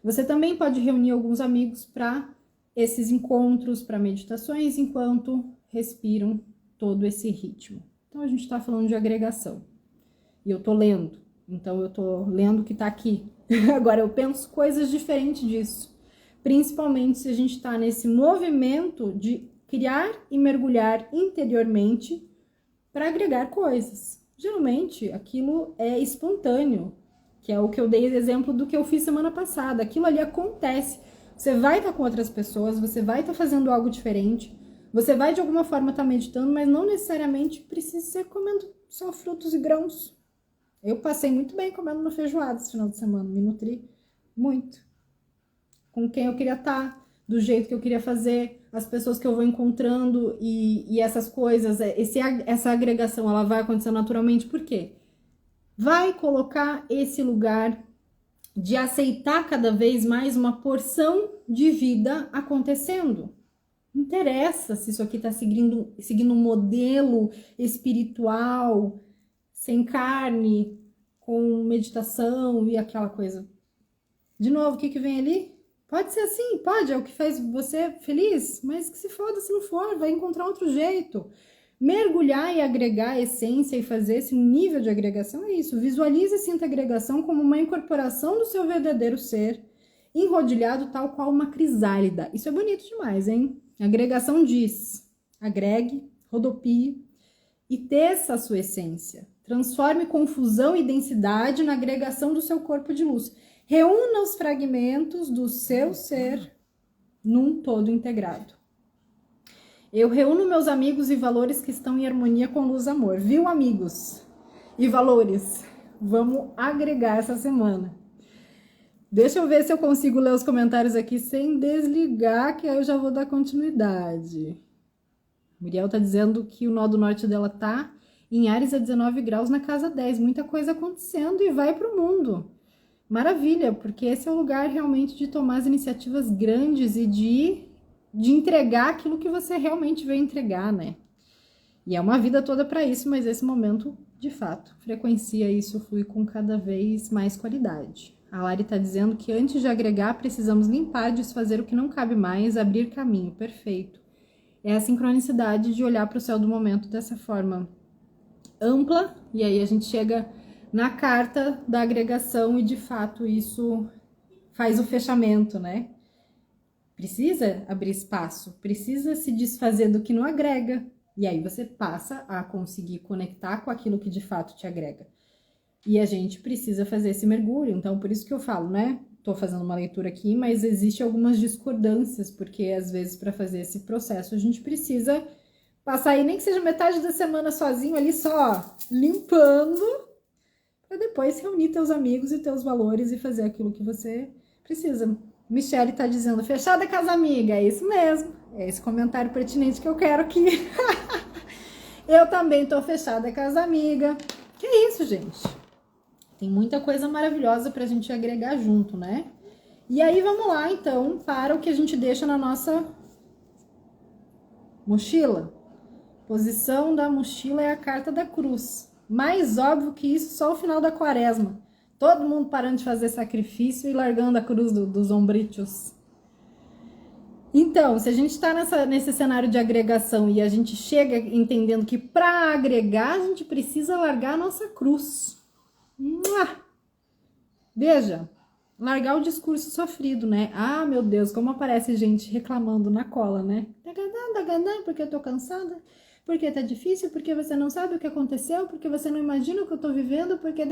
Você também pode reunir alguns amigos para esses encontros, para meditações, enquanto respiram todo esse ritmo. Então, a gente está falando de agregação. E eu tô lendo. Então, eu tô lendo o que tá aqui. Agora, eu penso coisas diferentes disso. Principalmente se a gente está nesse movimento de criar e mergulhar interiormente para agregar coisas. Geralmente, aquilo é espontâneo, que é o que eu dei exemplo do que eu fiz semana passada. Aquilo ali acontece. Você vai estar com outras pessoas, você vai estar fazendo algo diferente, você vai de alguma forma estar meditando, mas não necessariamente precisa ser comendo só frutos e grãos. Eu passei muito bem comendo uma feijoada esse final de semana, me nutri muito. Com quem eu queria estar, do jeito que eu queria fazer, as pessoas que eu vou encontrando e essas coisas, essa agregação, ela vai acontecer naturalmente. Por quê? Vai colocar esse lugar de aceitar cada vez mais uma porção de vida acontecendo. Não interessa se isso aqui está seguindo um modelo espiritual, sem carne, com meditação e aquela coisa. De novo, o que vem ali? Pode ser assim, pode, é o que faz você feliz, mas que se foda se não for, vai encontrar outro jeito. Mergulhar e agregar a essência e fazer esse nível de agregação é isso. Visualize e sinta a agregação como uma incorporação do seu verdadeiro ser, enrodilhado tal qual uma crisálida. Isso é bonito demais, hein? A agregação diz: agregue, rodopie e teça a sua essência. Transforme confusão e densidade na agregação do seu corpo de luz. Reúna os fragmentos do seu ser num todo integrado. Eu reúno meus amigos e valores que estão em harmonia com luz e amor. Viu, amigos e valores? Vamos agregar essa semana. Deixa eu ver se eu consigo ler os comentários aqui sem desligar, que aí eu já vou dar continuidade. Muriel tá dizendo que o nó do norte dela tá em Áries a 19 graus na casa 10. Muita coisa acontecendo e vai pro mundo. Maravilha, porque esse é o lugar realmente de tomar as iniciativas grandes e de entregar aquilo que você realmente veio entregar, né? E é uma vida toda para isso, mas esse momento, de fato, frequencia isso, flui com cada vez mais qualidade. A Lari tá dizendo que antes de agregar, precisamos limpar, desfazer o que não cabe mais, abrir caminho. Perfeito. É a sincronicidade de olhar para o céu do momento dessa forma ampla, e aí a gente chega na carta da agregação e, de fato, isso faz o fechamento, né? Precisa abrir espaço, precisa se desfazer do que não agrega, e aí você passa a conseguir conectar com aquilo que de fato te agrega. E a gente precisa fazer esse mergulho, então por isso que eu falo, né? Tô fazendo uma leitura aqui, mas existe algumas discordâncias, porque às vezes para fazer esse processo a gente precisa passar aí nem que seja metade da semana sozinho ali só limpando, para depois reunir teus amigos e teus valores e fazer aquilo que você precisa. Michele tá dizendo, fechada casa amiga, é isso mesmo, é esse comentário pertinente que eu quero aqui. Eu também tô fechada casa amiga. Que isso, gente? Tem muita coisa maravilhosa pra gente agregar junto, né? E aí vamos lá, então, para o que a gente deixa na nossa mochila. Posição da mochila é a carta da cruz. Mais óbvio que isso, só o final da quaresma. Todo mundo parando de fazer sacrifício e largando a cruz dos ombrichos. Então, se a gente está nesse cenário de agregação e a gente chega entendendo que para agregar a gente precisa largar a nossa cruz. Veja, largar o discurso sofrido, né? Ah, meu Deus, como aparece gente reclamando na cola, né? Porque eu tô cansada, porque tá difícil, porque você não sabe o que aconteceu, porque você não imagina o que eu tô vivendo, porque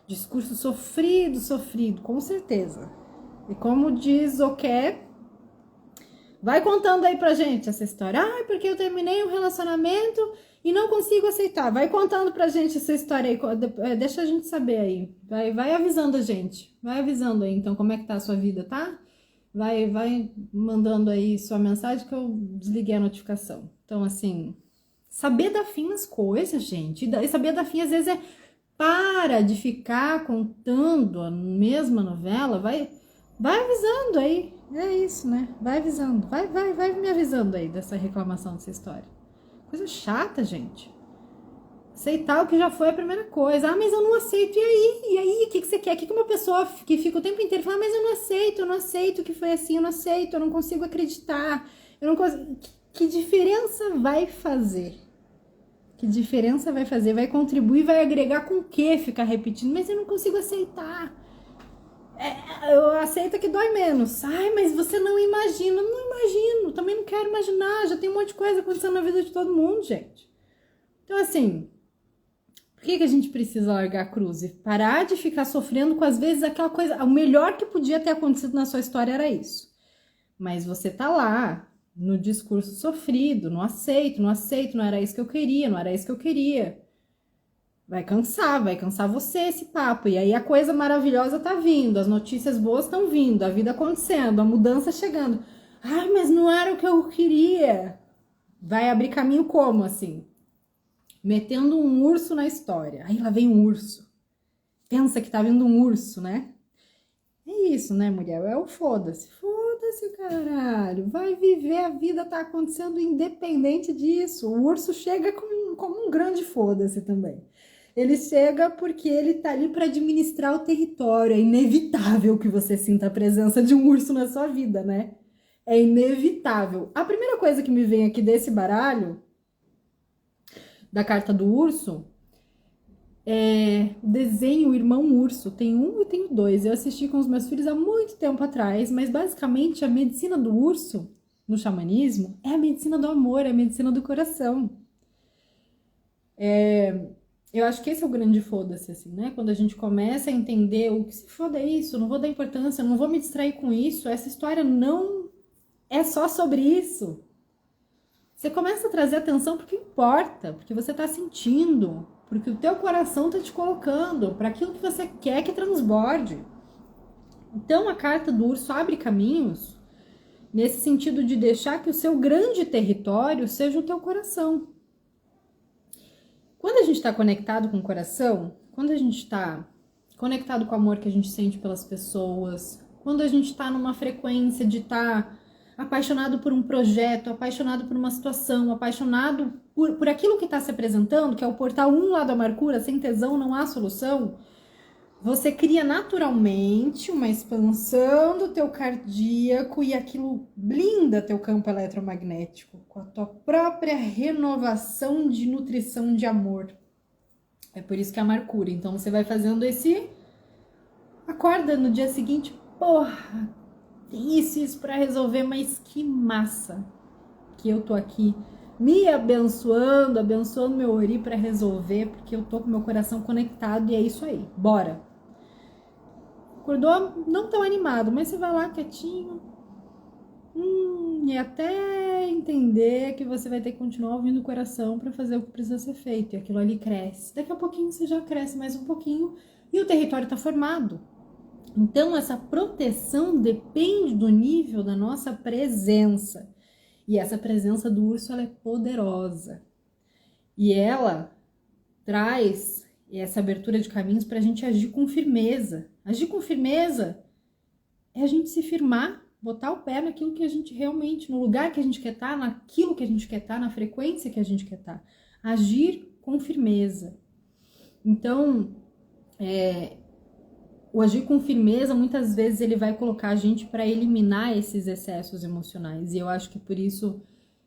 discurso sofrido, com certeza. E como diz o que vai contando aí pra gente essa história. Ah, porque eu terminei um relacionamento e não consigo aceitar. Vai contando pra gente essa história aí. Deixa a gente saber aí. Vai avisando a gente. Vai avisando aí, então, como é que tá a sua vida, tá? Vai mandando aí sua mensagem que eu desliguei a notificação. Então, assim, saber dar fim nas coisas, gente. E saber dar fim, às vezes, para de ficar contando a mesma novela. Vai avisando aí. É isso, né? Vai avisando. Vai me avisando aí dessa reclamação, dessa história. Coisa chata, gente. Aceitar o que já foi a primeira coisa. Ah, mas eu não aceito. E aí? E aí? O que você quer? O que uma pessoa que fica o tempo inteiro fala, mas eu não aceito que foi assim, eu não aceito, eu não consigo acreditar. Eu não consigo... Que diferença vai fazer? Que diferença vai fazer? Vai contribuir, vai agregar com o quê? Ficar repetindo, mas eu não consigo aceitar. Eu aceito que dói menos. Ai, mas você não imagina. Não imagino, também não quero imaginar. Já tem um monte de coisa acontecendo na vida de todo mundo, gente. Então, assim, por que a gente precisa largar a cruz? E parar de ficar sofrendo com, às vezes, aquela coisa... O melhor que podia ter acontecido na sua história era isso. Mas você tá lá, no discurso sofrido, não aceito, não era isso que eu queria, não era isso que eu queria. Vai cansar você esse papo. E aí a coisa maravilhosa tá vindo, as notícias boas estão vindo, a vida acontecendo, a mudança chegando. Ai, mas não era o que eu queria. Vai abrir caminho como, assim? Metendo um urso na história. Aí lá vem um urso. Pensa que tá vindo um urso, né? É isso, né, mulher? É o foda-se. Foda-se, caralho. Vai viver, a vida tá acontecendo independente disso. O urso chega como um grande foda-se também. Ele chega porque ele tá ali para administrar o território. É inevitável que você sinta a presença de um urso na sua vida, né? É inevitável. A primeira coisa que me vem aqui desse baralho, da carta do urso, é o desenho Irmão Urso. Tem um e tem dois. Eu assisti com os meus filhos há muito tempo atrás, mas basicamente a medicina do urso, no xamanismo, é a medicina do amor, é a medicina do coração. Eu acho que esse é o grande foda-se, assim, né? Quando a gente começa a entender o que se foda é isso, não vou dar importância, não vou me distrair com isso, essa história não é só sobre isso. Você começa a trazer atenção porque importa, porque você está sentindo, porque o teu coração está te colocando para aquilo que você quer que transborde. Então a carta do urso abre caminhos nesse sentido de deixar que o seu grande território seja o teu coração. Quando a gente está conectado com o coração, quando a gente está conectado com o amor que a gente sente pelas pessoas, quando a gente está numa frequência de estar apaixonado por um projeto, apaixonado por uma situação, apaixonado por aquilo que está se apresentando, que é o portal 1 lá da Mercúrio, sem tesão não há solução, você cria naturalmente uma expansão do teu cardíaco e aquilo blinda teu campo eletromagnético com a tua própria renovação de nutrição de amor. É por isso que é a Mercúrio. Então você vai fazendo esse... Acorda no dia seguinte, porra, tem isso pra resolver, mas que massa que eu tô aqui me abençoando meu Ori pra resolver, porque eu tô com meu coração conectado e é isso aí, bora. Acordou não tão animado, mas você vai lá quietinho e até entender que você vai ter que continuar ouvindo o coração para fazer o que precisa ser feito, e aquilo ali cresce. Daqui a pouquinho você já cresce mais um pouquinho e o território está formado. Então essa proteção depende do nível da nossa presença, e essa presença do urso ela é poderosa e ela traz essa abertura de caminhos para a gente agir com firmeza. Agir com firmeza é a gente se firmar, botar o pé naquilo que a gente realmente, no lugar que a gente quer estar, naquilo que a gente quer estar, na frequência que a gente quer estar. Agir com firmeza. Então, o agir com firmeza, muitas vezes ele vai colocar a gente para eliminar esses excessos emocionais. E eu acho que por isso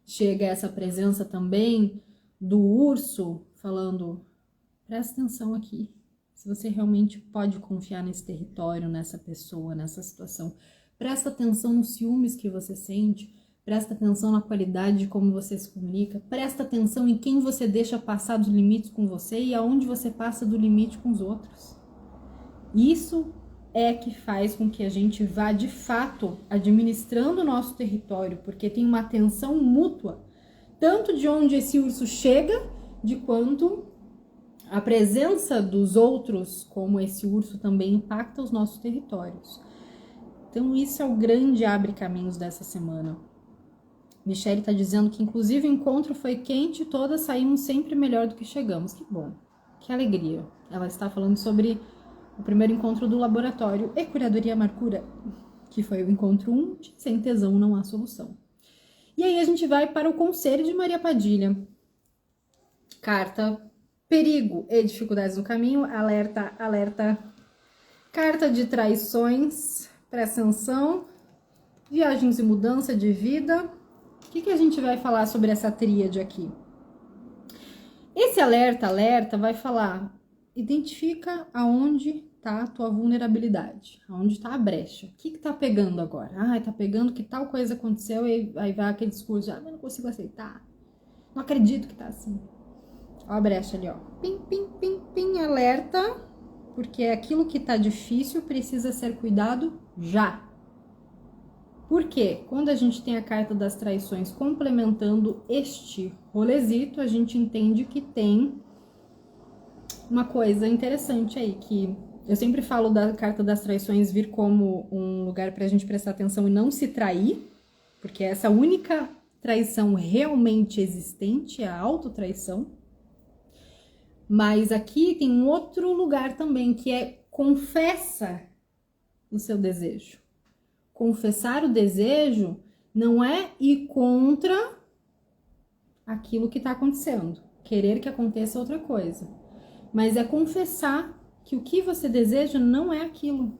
chega essa presença também do urso falando, presta atenção aqui. Se você realmente pode confiar nesse território, nessa pessoa, nessa situação. Presta atenção nos ciúmes que você sente, presta atenção na qualidade de como você se comunica, presta atenção em quem você deixa passar dos limites com você e aonde você passa do limite com os outros. Isso é que faz com que a gente vá, de fato, administrando o nosso território, porque tem uma atenção mútua, tanto de onde esse urso chega, de quanto a presença dos outros, como esse urso, também impacta os nossos territórios. Então isso é o grande abre-caminhos dessa semana. Michele está dizendo que inclusive o encontro foi quente e todas saímos sempre melhor do que chegamos. Que bom, que alegria. Ela está falando sobre o primeiro encontro do laboratório e curadoria Mercúrio, que foi o encontro 1 de Sem Tesão Não Há Solução. E aí a gente vai para o Conselho de Maria Padilha. Carta perigo e dificuldades no caminho, alerta, alerta. Carta de traições, presta atenção, viagens e mudança de vida. O que a gente vai falar sobre essa tríade aqui? Esse alerta vai falar, identifica aonde tá a tua vulnerabilidade, aonde tá a brecha. O que tá pegando agora? Tá pegando que tal coisa aconteceu e aí vai aquele discurso, mas não consigo aceitar, não acredito que tá assim. Ó a brecha ali, ó. Pim, pim, pim, pim, alerta. Porque aquilo que tá difícil precisa ser cuidado já. Por quê? Quando a gente tem a carta das traições complementando este rolezito, a gente entende que tem uma coisa interessante aí, que eu sempre falo da carta das traições vir como um lugar pra gente prestar atenção e não se trair, porque essa única traição realmente existente é a autotraição. Mas aqui tem um outro lugar também, que é confessa o seu desejo. Confessar o desejo não é ir contra aquilo que está acontecendo, querer que aconteça outra coisa. Mas é confessar que o que você deseja não é aquilo.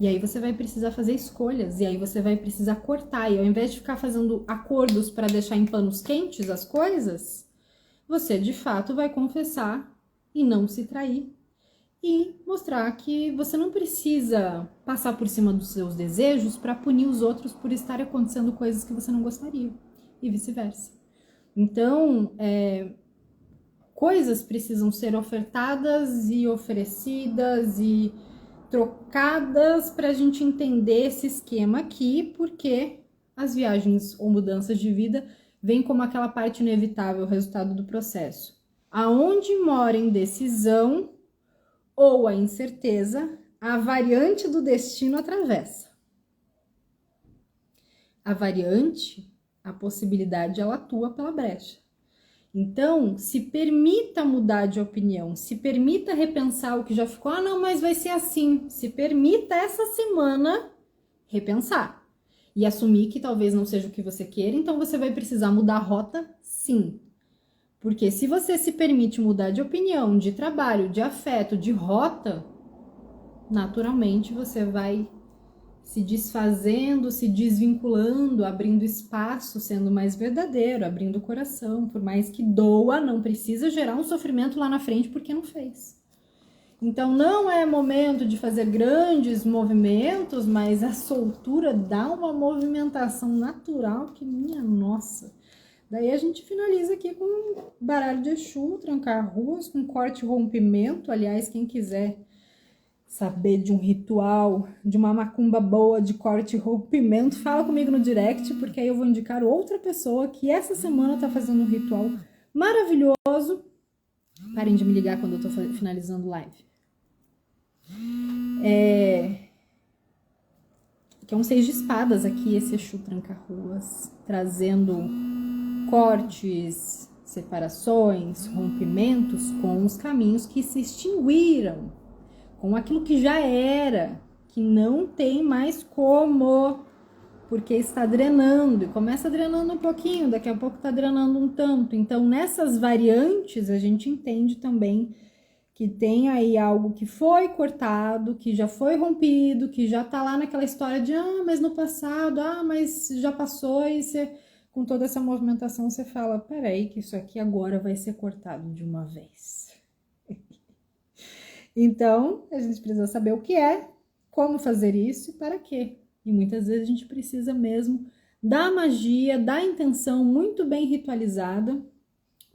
E aí você vai precisar fazer escolhas, e aí você vai precisar cortar. E ao invés de ficar fazendo acordos para deixar em panos quentes as coisas, você de fato vai confessar e não se trair, e mostrar que você não precisa passar por cima dos seus desejos para punir os outros por estar acontecendo coisas que você não gostaria, e vice-versa. Então, coisas precisam ser ofertadas e oferecidas e trocadas para a gente entender esse esquema aqui, porque as viagens ou mudanças de vida vem como aquela parte inevitável, o resultado do processo. Aonde mora a indecisão ou a incerteza, a variante do destino atravessa. A variante, a possibilidade, ela atua pela brecha. Então, se permita mudar de opinião, se permita repensar o que já ficou. Ah, não, mas vai ser assim. Se permita essa semana repensar e assumir que talvez não seja o que você queira, então você vai precisar mudar a rota, sim. Porque se você se permite mudar de opinião, de trabalho, de afeto, de rota, naturalmente você vai se desfazendo, se desvinculando, abrindo espaço, sendo mais verdadeiro, abrindo o coração, por mais que doa, não precisa gerar um sofrimento lá na frente porque não fez. Então não é momento de fazer grandes movimentos, mas a soltura dá uma movimentação natural que, minha nossa. Daí a gente finaliza aqui com baralho de Exu, trancar ruas, com corte e rompimento. Aliás, quem quiser saber de um ritual, de uma macumba boa de corte e rompimento, fala comigo no direct, porque aí eu vou indicar outra pessoa que essa semana tá fazendo um ritual maravilhoso. Parem de me ligar quando eu tô finalizando live. Que é um 6 de espadas aqui, esse Exu tranca-ruas, trazendo cortes, separações, rompimentos com os caminhos que se extinguiram, com aquilo que já era, que não tem mais como, porque está drenando, e começa drenando um pouquinho, daqui a pouco está drenando um tanto. Então, nessas variantes, a gente entende também que tem aí algo que foi cortado, que já foi rompido, que já tá lá naquela história de, mas no passado, mas já passou, e você, com toda essa movimentação, você fala, peraí, que isso aqui agora vai ser cortado de uma vez. Então, a gente precisa saber o que é, como fazer isso e para quê. E muitas vezes a gente precisa mesmo da magia, da intenção muito bem ritualizada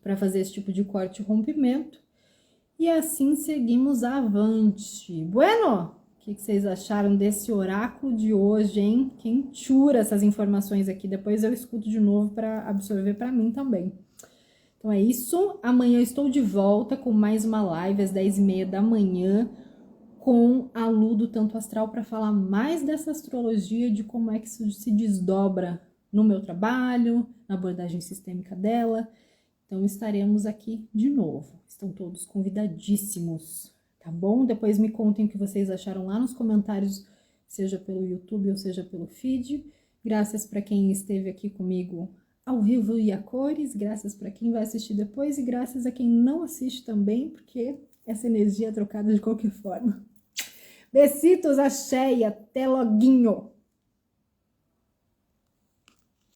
para fazer esse tipo de corte e rompimento. E assim seguimos avante. Bueno, o que vocês acharam desse oráculo de hoje, hein? Quem tira essas informações aqui? Depois eu escuto de novo para absorver para mim também. Então é isso. Amanhã eu estou de volta com mais uma live às 10h30 da manhã com a Lu do Tanto Astral para falar mais dessa astrologia, de como é que isso se desdobra no meu trabalho, na abordagem sistêmica dela. Então estaremos aqui de novo. Estão todos convidadíssimos, tá bom? Depois me contem o que vocês acharam lá nos comentários, seja pelo YouTube ou seja pelo feed. Graças para quem esteve aqui comigo ao vivo e a cores, graças para quem vai assistir depois e graças a quem não assiste também, porque essa energia é trocada de qualquer forma. Besitos, axé e até loguinho!